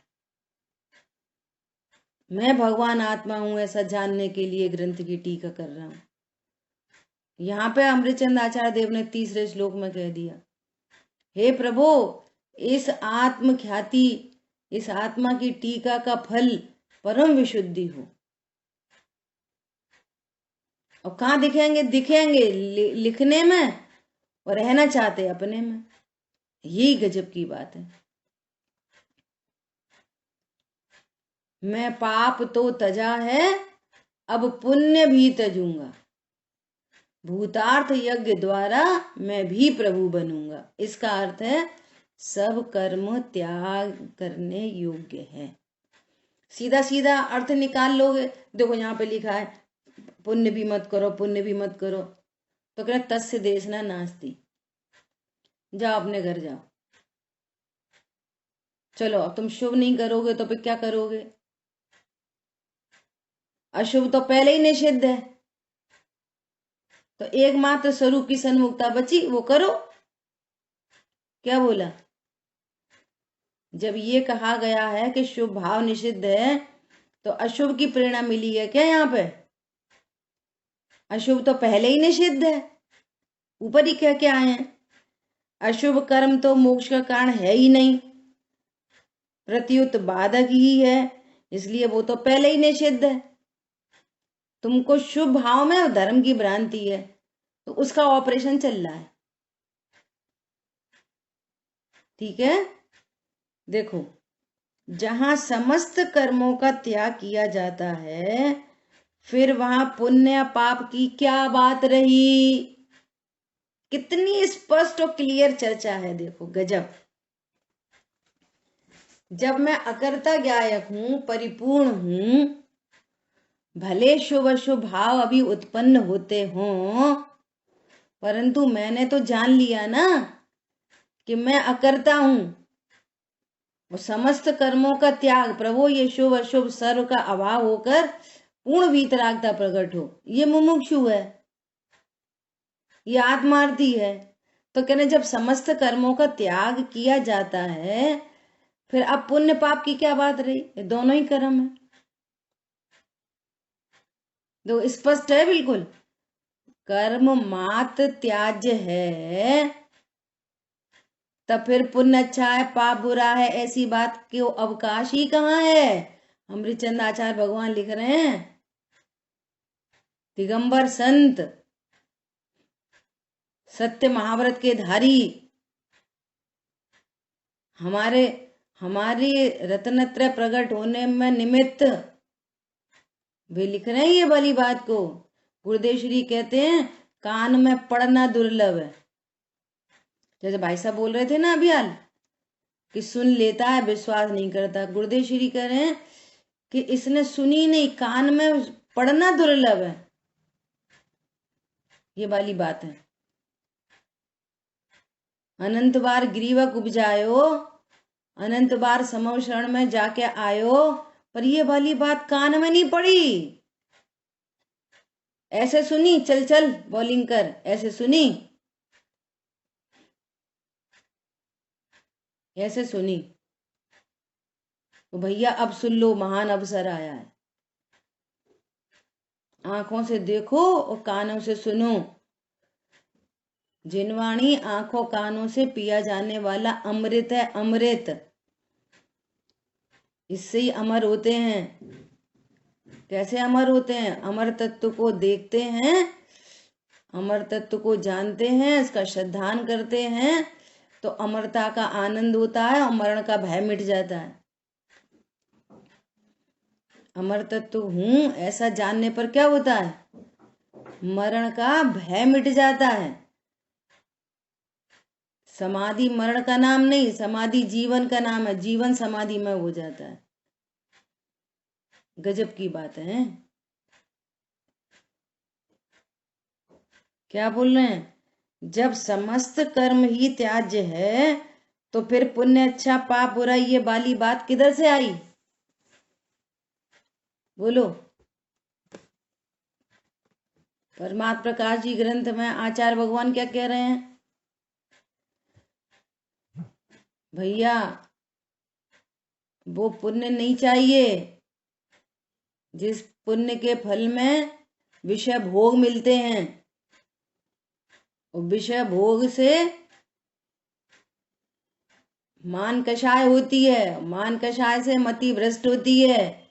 मैं भगवान आत्मा हूं ऐसा जानने के लिए ग्रंथ की टीका कर रहा हूं। यहाँ पे अमृतचंद आचार्य देव ने तीसरे श्लोक में कह दिया, हे प्रभु इस आत्म ख्याति, इस आत्मा की टीका का फल परम विशुद्धि हो। और कहाँ दिखेंगे? लिखने में और रहना चाहते अपने में। यही गजब की बात है। मैं पाप तो तजा है अब पुण्य भी तजूंगा, भूतार्थ यज्ञ द्वारा मैं भी प्रभु बनूंगा। इसका अर्थ है सब कर्म त्याग करने योग्य है। सीधा सीधा अर्थ निकाल लोगे। देखो यहाँ पे लिखा है पुण्य भी मत करो, पुण्य भी मत करो, तो कह तस्य देशना नास्ति। जाओ अपने घर जाओ। चलो अब तुम शुभ नहीं करोगे तो फिर क्या करोगे? अशुभ तो पहले ही निषिद्ध है, तो एकमात्र स्वरूप की सन्मुखता बची, वो करो। क्या बोला? जब ये कहा गया है कि शुभ भाव निषिद्ध है तो अशुभ की प्रेरणा मिली है क्या? यहाँ पे अशुभ तो पहले ही निषिद्ध है। ऊपर ही कह के आए हैं, अशुभ कर्म तो मोक्ष का कारण है ही नहीं, प्रत्युत बाधक ही है, इसलिए वो तो पहले ही निषिद्ध है। तुमको शुभ भाव में और धर्म की भ्रांति है, तो उसका ऑपरेशन चल रहा है। ठीक है, देखो, जहां समस्त कर्मों का त्याग किया जाता है, फिर वहां पुण्य पाप की क्या बात रही। कितनी स्पष्ट और क्लियर चर्चा है, देखो गजब। जब मैं अकर्ता ज्ञायक हूं, परिपूर्ण हूं, भले शुभ अशुभ भाव अभी उत्पन्न होते हों, परंतु मैंने तो जान लिया ना कि मैं अकर्ता हूं। वो समस्त कर्मों का त्याग, प्रभु ये शुभ अशुभ सर्व का अभाव होकर पूर्ण वीतरागता प्रकट हो, ये मुमुक्षु है, ये आत्मार्थी है। तो कहने जब समस्त कर्मों का त्याग किया जाता है, फिर अब पुण्य पाप की क्या बात रही, ये दोनों ही कर्म है। तो स्पष्ट है बिल्कुल, कर्म मात त्याज्य है, तब फिर पुण्य अच्छा है पाप बुरा है, ऐसी बात के अवकाश ही कहाँ है। अमृतचंद आचार्य भगवान लिख रहे हैं, दिगंबर संत, सत्य महाव्रत के धारी, हमारी रत्नत्रय प्रकट होने में निमित्त, वे लिख रहे हैं ये वाली बात को। गुरुदेव श्री कहते हैं कान में पड़ना दुर्लभ है। जैसे भाई साहब बोल रहे थे ना अभी हाल, कि सुन लेता है विश्वास नहीं करता। गुरुदेव श्री कह रहे हैं कि इसने सुनी नहीं, कान में पड़ना दुर्लभ है, ये वाली बात है। अनंत बार ग्रीवक उपजायो, अनंत बार समव शरण में जाके आयो, पर ये वाली बात कान में नहीं पड़ी। ऐसे सुनी, चल चल बॉलिंग कर, ऐसे सुनी, ऐसे सुनी, तो भैया अब सुन लो, महान अवसर आया है। आंखों से देखो और कानों से सुनो। जिनवाणी आंखों कानों से पिया जाने वाला अमृत है, अमृत। इससे ही अमर होते हैं। कैसे अमर होते हैं? अमर तत्व को देखते हैं, अमर तत्व को जानते हैं, इसका श्रद्धान करते हैं, तो अमरता का आनंद होता है और मरण का भय मिट जाता है। अमर तत्व हूं ऐसा जानने पर क्या होता है? मरण का भय मिट जाता है। समाधि मरण का नाम नहीं, समाधि जीवन का नाम है। जीवन समाधि में हो जाता है। गजब की बात है। क्या बोल रहे हैं? जब समस्त कर्म ही त्याज्य है, तो फिर पुण्य अच्छा पाप बुरा ये वाली बात किधर से आई? बोलो। परमात्मा प्रकाश जी ग्रंथ में आचार्य भगवान क्या कह रहे हैं? भैया वो पुण्य नहीं चाहिए जिस पुण्य के फल में विषय भोग मिलते हैं। और विषय भोग से मान कषाय होती है, मान कषाय से मति भ्रष्ट होती है।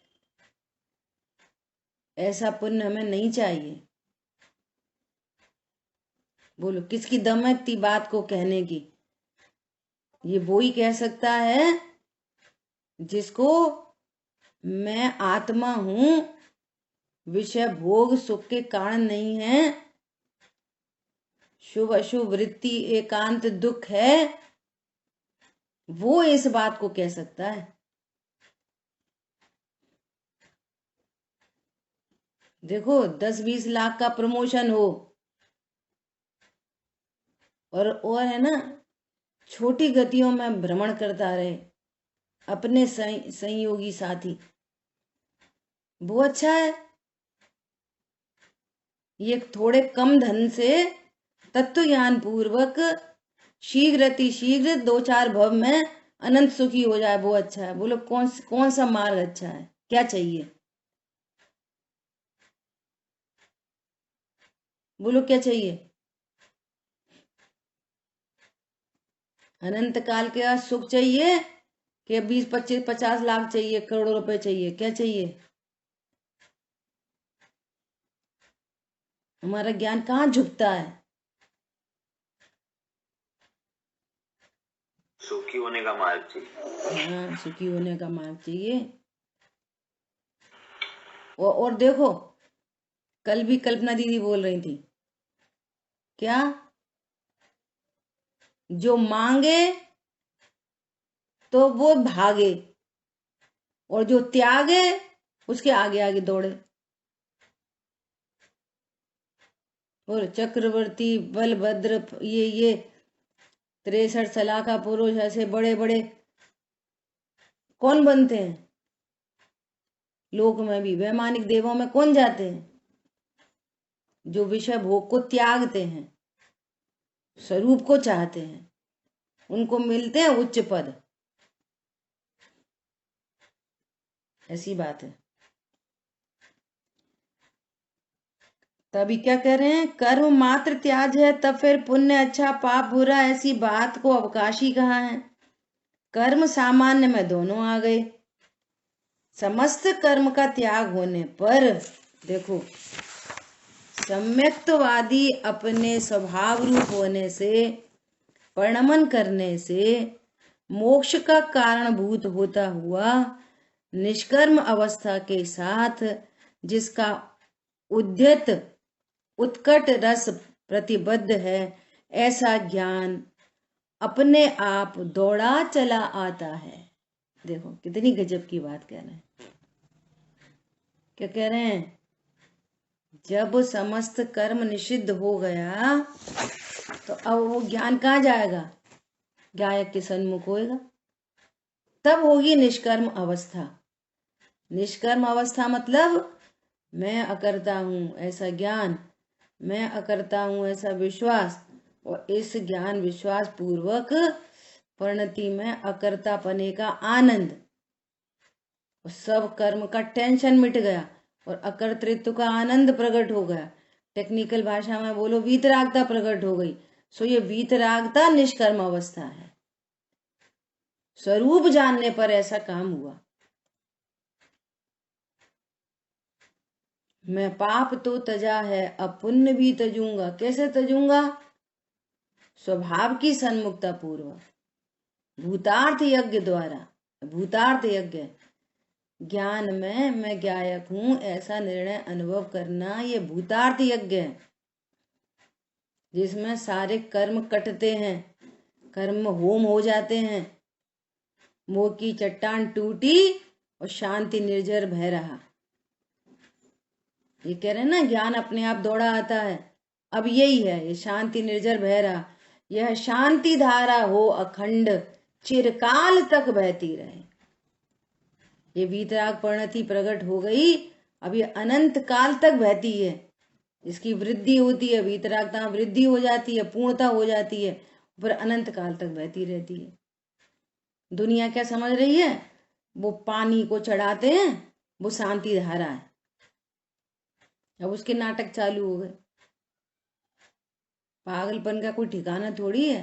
ऐसा पुण्य हमें नहीं चाहिए। बोलो किसकी दम है इतनी बात को कहने की? ये वो ही कह सकता है जिसको मैं आत्मा हूं, विषय भोग सुख के कारण नहीं है, शुभ अशुभ वृत्ति एकांत दुख है, वो इस बात को कह सकता है। देखो 10-20 लाख का प्रमोशन हो और है ना, छोटी गतियों में भ्रमण करता रहे अपने संयोगी साथी, वो अच्छा है। ये थोड़े कम धन से तत्व ज्ञान पूर्वक शीघ्र शीघ्र 2-4 भव में अनंत सुखी हो जाए, वो अच्छा है। बोलो कौन सा मार्ग अच्छा है? क्या चाहिए? बोलो क्या चाहिए? अनंत काल के बाद सुख चाहिए कि 20-25-50 लाख चाहिए, करोड़ों रुपए चाहिए, क्या चाहिए? हमारा ज्ञान कहाँ झुकता है? सुखी होने का मार्ग चाहिए। हाँ, सुखी होने का मार्ग चाहिए। और देखो, कल भी कल्पना दीदी बोल रही थी, क्या? जो मांगे तो वो भागे, और जो त्यागे उसके आगे आगे दौड़े। और चक्रवर्ती, बलभद्र, ये 63 सलाह का पुरुष, ऐसे बड़े बड़े कौन बनते हैं? लोक में भी, वैमानिक देवों में कौन जाते हैं? जो विषय भोग को त्यागते हैं, स्वरूप को चाहते हैं, उनको मिलते हैं उच्च पद। ऐसी बात है। तभी क्या कह रहे हैं? कर्म मात्र त्याज है, तब फिर पुण्य अच्छा पाप बुरा, ऐसी बात को अवकाशी कहा है। कर्म सामान्य में दोनों आ गए। समस्त कर्म का त्याग होने पर देखो, सम्यक्तवादी अपने स्वभाव रूप होने से, परिणमन करने से, मोक्ष का कारणभूत होता हुआ निष्कर्म अवस्था के साथ जिसका उद्यत उत्कट रस प्रतिबद्ध है, ऐसा ज्ञान अपने आप दौड़ा चला आता है। देखो कितनी गजब की बात कह रहे हैं। क्या कह रहे हैं? जब समस्त कर्म निषिद्ध हो गया तो अब वो ज्ञान कहाँ जाएगा? गायक के सन्मुख होएगा, तब होगी निष्कर्म अवस्था। निष्कर्म अवस्था मतलब मैं अकर्ता हूं ऐसा ज्ञान, मैं अकर्ता हूं ऐसा विश्वास, और इस ज्ञान विश्वास पूर्वक परिणति में अकर्ता पने का आनंद, और सब कर्म का टेंशन मिट गया और अकर्तृत्व का आनंद प्रकट हो गया। टेक्निकल भाषा में बोलो, वीतरागता प्रकट हो गई। सो ये वीतरागता निष्कर्म अवस्था है। स्वरूप जानने पर ऐसा काम हुआ। मैं पाप तो तजा है, अब पुण्य भी तजूंगा। कैसे तजूंगा? स्वभाव की सन्मुखता पूर्वक, भूतार्थ यज्ञ द्वारा। भूतार्थ यज्ञ, ज्ञान में मैं ज्ञायक हूं ऐसा निर्णय अनुभव करना, ये भूतार्थ यज्ञ है, जिसमें सारे कर्म कटते हैं, कर्म होम हो जाते हैं। मोह की चट्टान टूटी और शांति निर्जर बह रहा। ये कह रहे हैं ना, ज्ञान अपने आप दौड़ा आता है। अब यही है, ये शांति निर्जर बह रहा। यह शांति धारा हो अखंड, चिरकाल तक बहती रहे। ये वीतराग परिणति प्रकट हो गई, अब ये अनंत काल तक बहती है। इसकी वृद्धि होती है, वीतरागता वृद्धि हो जाती है, पूर्णता हो जाती है, फिर अनंत काल तक बहती रहती है। दुनिया क्या समझ रही है? वो पानी को चढ़ाते हैं, वो शांति धारा है। अब उसके नाटक चालू हो गए। पागलपन का कोई ठिकाना थोड़ी है।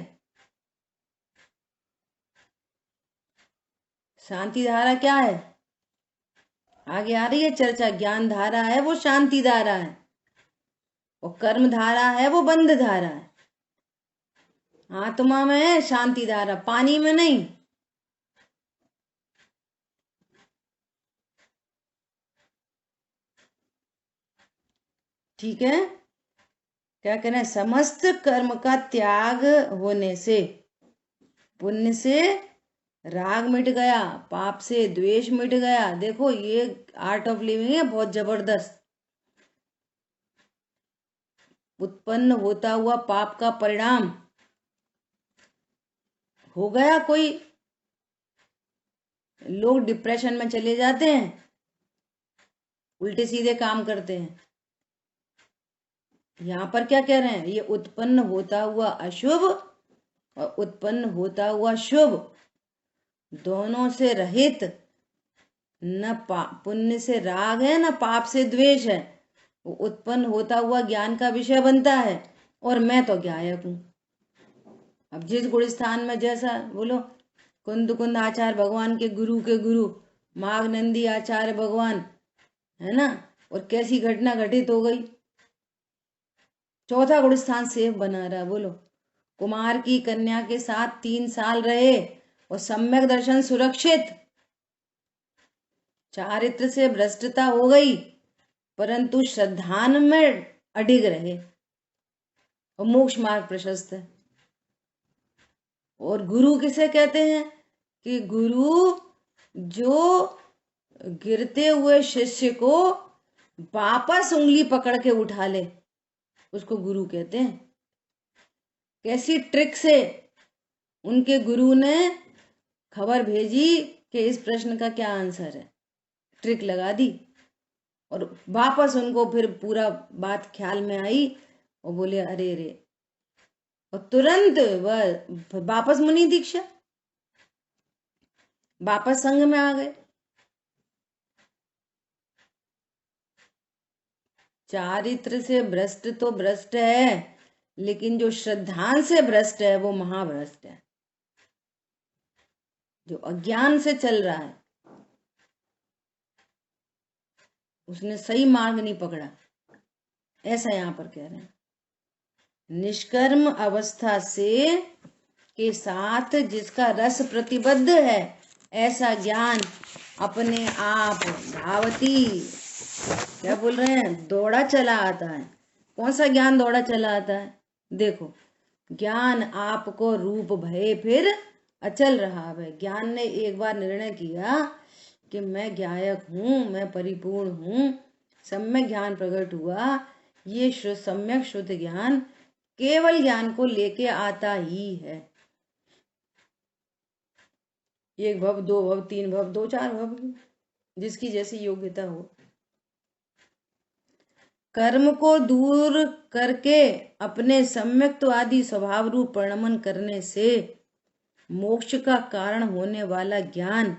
शांति धारा क्या है? आगे आ रही है चर्चा। ज्ञान धारा है वो शांति धारा है, और कर्म धारा है वो बंध धारा है। आत्मा में है शांति धारा, पानी में नहीं। ठीक है? क्या कहना है? समस्त कर्म का त्याग होने से पुण्य से राग मिट गया, पाप से द्वेष मिट गया। देखो ये आर्ट ऑफ लिविंग है, बहुत जबरदस्त। उत्पन्न होता हुआ पाप का परिणाम हो गया। कोई लोग डिप्रेशन में चले जाते हैं, उल्टे सीधे काम करते हैं। यहां पर क्या कह रहे हैं? ये उत्पन्न होता हुआ अशुभ और उत्पन्न होता हुआ शुभ, दोनों से रहित, न पुण्य से राग है न पाप से द्वेष है, वो उत्पन्न होता हुआ ज्ञान का विषय बनता है। और मैं तो ज्ञायक हूं। अब जिस गुणस्थान में जैसा बोलो, कुंद आचार्य भगवान के गुरु माघ नंदी आचार्य भगवान, है ना, और कैसी घटना घटित हो गई। चौथा गुणस्थान सेफ बना रहा। बोलो, कुमार की कन्या के साथ 3 साल रहे और सम्यक दर्शन सुरक्षित। चारित्र से भ्रष्टता हो गई परंतु श्रद्धान में अडिग रहे और मोक्ष मार्ग प्रशस्त है। और गुरु किसे कहते हैं कि गुरु जो गिरते हुए शिष्य को वापस उंगली पकड़ के उठा ले, उसको गुरु कहते हैं। कैसी ट्रिक से उनके गुरु ने खबर भेजी कि इस प्रश्न का क्या आंसर है, ट्रिक लगा दी और वापस उनको फिर पूरा बात ख्याल में आई और बोले अरे रे, और तुरंत वह वापस मुनि दीक्षा, वापस संघ में आ गए। चारित्र से भ्रष्ट तो भ्रष्ट है, लेकिन जो श्रद्धान से भ्रष्ट है वो महाभ्रष्ट है। जो अज्ञान से चल रहा है उसने सही मार्ग नहीं पकड़ा, ऐसा यहां पर कह रहे हैं। निष्कर्म अवस्था से के साथ जिसका रस प्रतिबद्ध है, ऐसा ज्ञान अपने आप धावती, क्या बोल रहे हैं, दौड़ा चला आता है। कौन सा ज्ञान दौड़ा चला आता है? देखो, ज्ञान आपको रूप भय फिर अचल रहा है। ज्ञान ने एक बार निर्णय किया कि मैं ज्ञायक हूं, मैं परिपूर्ण हूं, सम्यक ज्ञान प्रकट हुआ। ये सम्यक शुद्ध ज्ञान केवल ज्ञान को लेके आता ही है। 1 भव, 2 भव, 3 भव, 2-4 भव, जिसकी जैसी योग्यता हो। कर्म को दूर करके अपने सम्यक्त्वादी स्वभाव रूप परिणमन करने से मोक्ष का कारण होने वाला ज्ञान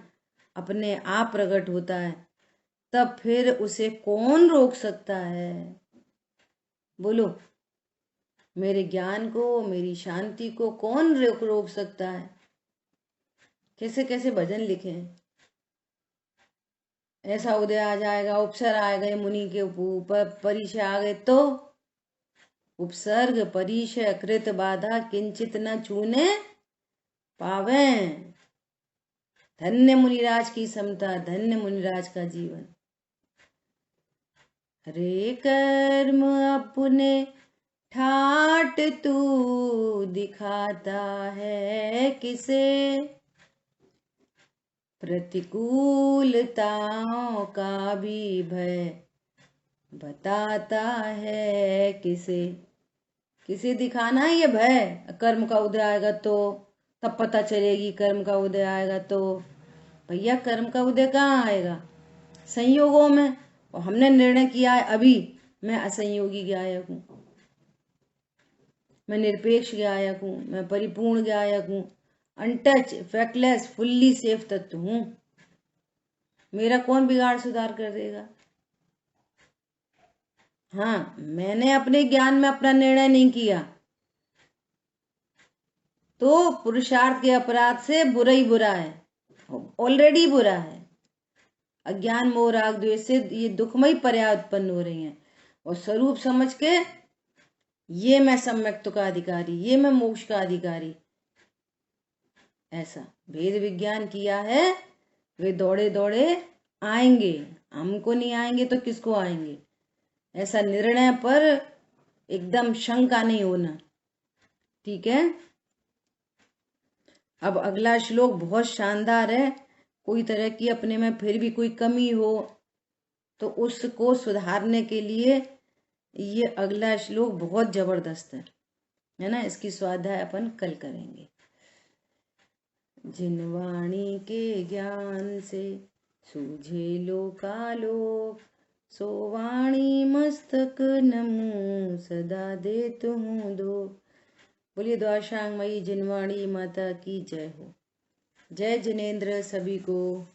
अपने आप प्रकट होता है। तब फिर उसे कौन रोक सकता है? बोलो, मेरे ज्ञान को, मेरी शांति को कौन रोक सकता है? कैसे कैसे भजन लिखे हैं। ऐसा उदय आ जाएगा, उपसर्ग आ गए, मुनि के ऊपर परिचय आ गए तो उपसर्ग परिचय कृत बाधा किंचित न छूने पावे। धन्य मुनिराज की समता, धन्य मुनिराज का जीवन। हरे कर्म अपने ठाट तू दिखाता है किसे, प्रतिकूलताओं का भी भय बताता है किसे। किसे दिखाना है ये भय? कर्म का उदय आएगा तो तब पता चलेगी, कर्म का उदय आएगा तो। भैया, कर्म का उदय कहाँ आएगा? संयोगों में। और हमने निर्णय किया है अभी, मैं असंयोगी गायक हूं, मैं निरपेक्ष गायक हूं, मैं परिपूर्ण गायक हूं, अनटच, फैक्टलेस, फुल्ली सेफ तत्व हूं। मेरा कौन बिगाड़ सुधार कर देगा? हाँ, मैंने अपने ज्ञान में अपना निर्णय नहीं किया तो पुरुषार्थ के अपराध से बुरा ही बुरा है, ऑलरेडी बुरा है। अज्ञान मोह राग द्वेष से ये दुखमयी पर्याय उत्पन्न हो रही हैं। और स्वरूप समझ के ये मैं सम्यक्त्व का अधिकारी, ये मैं मोक्ष का अधिकारी, ऐसा भेद विज्ञान किया है। वे दौड़े दौड़े आएंगे, हमको नहीं आएंगे तो किसको आएंगे? ऐसा निर्णय पर एकदम शंका नहीं होना, ठीक है। अब अगला श्लोक बहुत शानदार है। कोई तरह की अपने में फिर भी कोई कमी हो तो उसको सुधारने के लिए ये अगला श्लोक बहुत जबरदस्त है ना। इसकी स्वाध्याय अपन कल करेंगे। जिन वाणी के ज्ञान से सूझे लोकालोक, सो वाणी मस्तक नमो सदा देत हूँ दो। बोलिए द्वाशांगमयी जिनवाणी माता की जय हो। जय जिनेन्द्र सभी को।